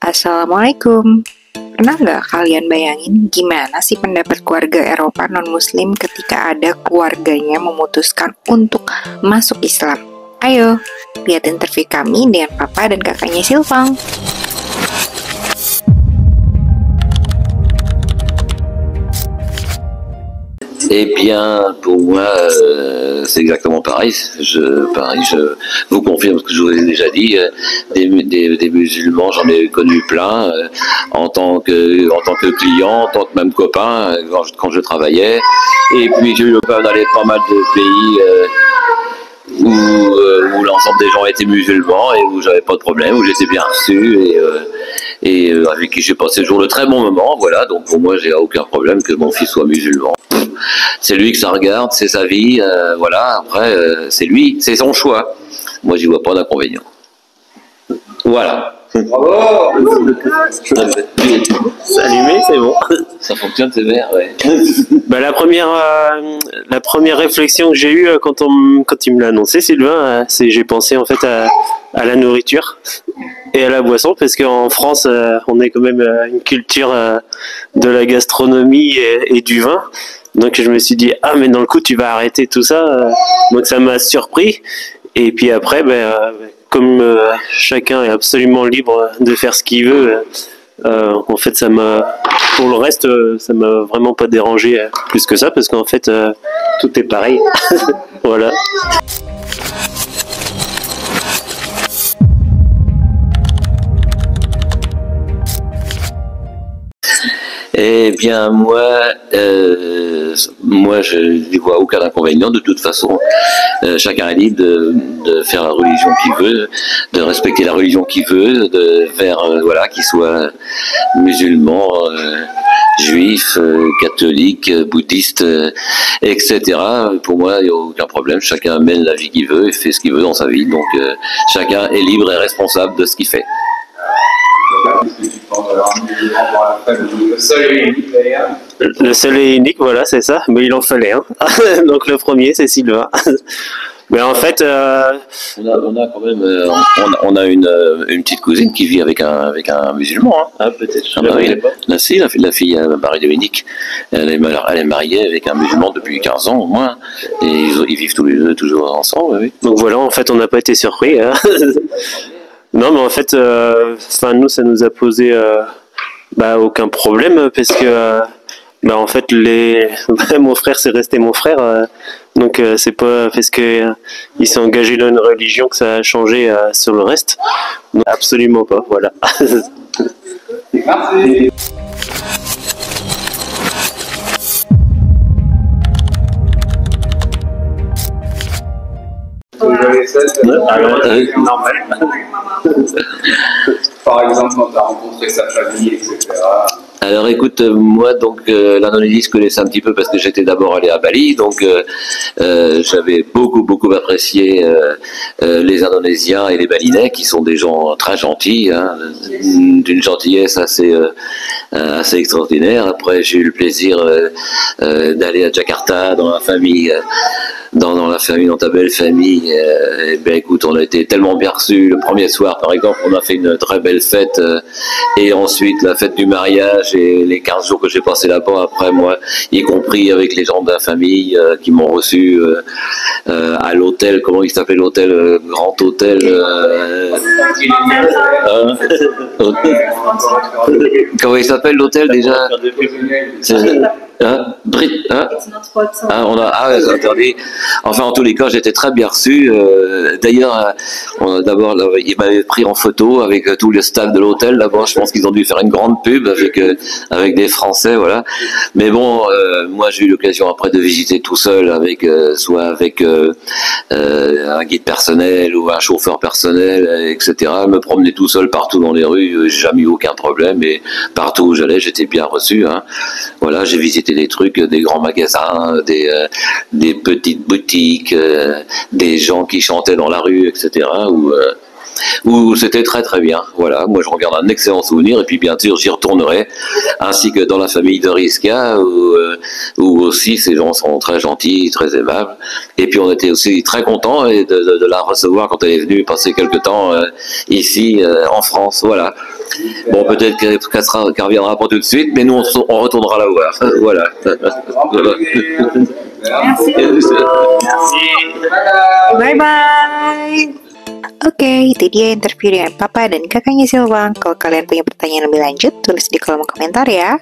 Assalamualaikum. Pernah nggak kalian bayangin gimana sih pendapat keluarga Eropa non-muslim ketika ada keluarganya memutuskan untuk masuk Islam? Ayo, lihat interview kami dengan papa dan kakaknya Silvang. Eh bien, pour moi, c'est exactement pareil. Je vous confirme ce que je vous ai déjà dit. Des musulmans, j'en ai connu plein en tant que client, en tant que même copain quand je travaillais. Et puis j'ai eu l'occasion d'aller pas mal de pays où l'ensemble des gens étaient musulmans et où j'avais pas de problème, où j'étais bien reçu et avec qui j'ai passé toujours de très bons moments. Voilà, donc pour moi, j'ai aucun problème que mon fils soit musulman. C'est lui que ça regarde, c'est sa vie, voilà, après, c'est lui, c'est son choix. Moi, j'y vois pas d'inconvénient. Voilà. Bravo. C'est allumé, c'est bon. Ça fonctionne, c'est vert, ouais. Bah, la première réflexion que j'ai eue quand il me l'a annoncé, Sylvain, c'est j'ai pensé en fait à la nourriture et à la boisson, parce qu'en France, on a quand même une culture de la gastronomie et du vin. Donc je me suis dit, ah mais dans le coup tu vas arrêter tout ça. Donc ça m'a surpris. Et puis après, comme chacun est absolument libre de faire ce qu'il veut, en fait pour le reste, ça m'a vraiment pas dérangé plus que ça, parce qu'en fait tout est pareil. Voilà. Eh bien, moi, je n'y vois aucun inconvénient. De toute façon, chacun est libre de faire la religion qu'il veut, de respecter la religion qu'il veut, voilà, qu'il soit musulman, juif, catholique, bouddhiste, etc. Pour moi, il n'y a aucun problème. Chacun mène la vie qu'il veut et fait ce qu'il veut dans sa vie. Donc, chacun est libre et responsable de ce qu'il fait. Le seul et unique, voilà, c'est ça. Mais il en fallait un. Donc le premier, c'est Sylvain. Mais en fait, on a quand même, on a une petite cousine qui vit avec un musulman. Hein. Ah, peut-être. La fille Marie-Dominique, elle est mariée avec un musulman depuis 15 ans au moins, et ils vivent tous les deux toujours ensemble. Oui. Donc voilà, en fait, on n'a pas été surpris. Hein. Non, mais en fait, nous, ça nous a posé aucun problème, parce que en fait, mon frère, c'est resté mon frère. Donc c'est pas parce que il s'est engagé dans une religion que ça a changé sur le reste. Non, absolument pas. Voilà. Merci. Normal. Par exemple, quand tu as rencontré sa famille, etc. Alors écoute, moi donc l'Indonésie je connaissais un petit peu parce que j'étais d'abord allé à Bali, donc j'avais beaucoup apprécié les Indonésiens et les Balinais, qui sont des gens très gentils, hein, d'une gentillesse assez extraordinaire. Après j'ai eu le plaisir d'aller à Jakarta dans la famille. Dans ta belle famille, écoute, on a été tellement bien reçus. Le premier soir, par exemple, on a fait une très belle fête, et ensuite la fête du mariage et les 15 jours que j'ai passé là-bas après, moi, y compris avec les gens de la famille qui m'ont reçu à l'hôtel, comment il s'appelle l'hôtel, Grand Hôtel comment il s'appelle l'hôtel déjà? C'est interdit. Enfin, en tous les cas, j'étais très bien reçu. D'ailleurs, d'abord, ils m'avaient pris en photo avec tout le staff de l'hôtel. D'abord, je pense qu'ils ont dû faire une grande pub avec des Français, voilà. Mais bon, moi, j'ai eu l'occasion après de visiter tout seul, soit avec un guide personnel ou un chauffeur personnel, etc. Me promener tout seul partout dans les rues, j'ai jamais eu aucun problème. Et partout où j'allais, j'étais bien reçu. Hein. Voilà, j'ai visité des trucs, des grands magasins, des petites boutiques, des gens qui chantaient dans la rue, etc. où c'était très très bien. Voilà, moi je regarde un excellent souvenir et puis bien sûr j'y retournerai, ainsi que dans la famille de Riska où aussi ces gens sont très gentils, très aimables. Et puis on était aussi très contents de la recevoir quand elle est venue passer quelque temps ici en France. Voilà. Bon, peut-être qu'elle ne reviendra pas tout de suite, mais nous on retournera la voir. Voilà. Merci. Bye-bye. Oke, itu dia interview dengan Papa dan kakaknya Silvang. Kalau kalian punya pertanyaan lebih lanjut, tulis di kolom komentar ya.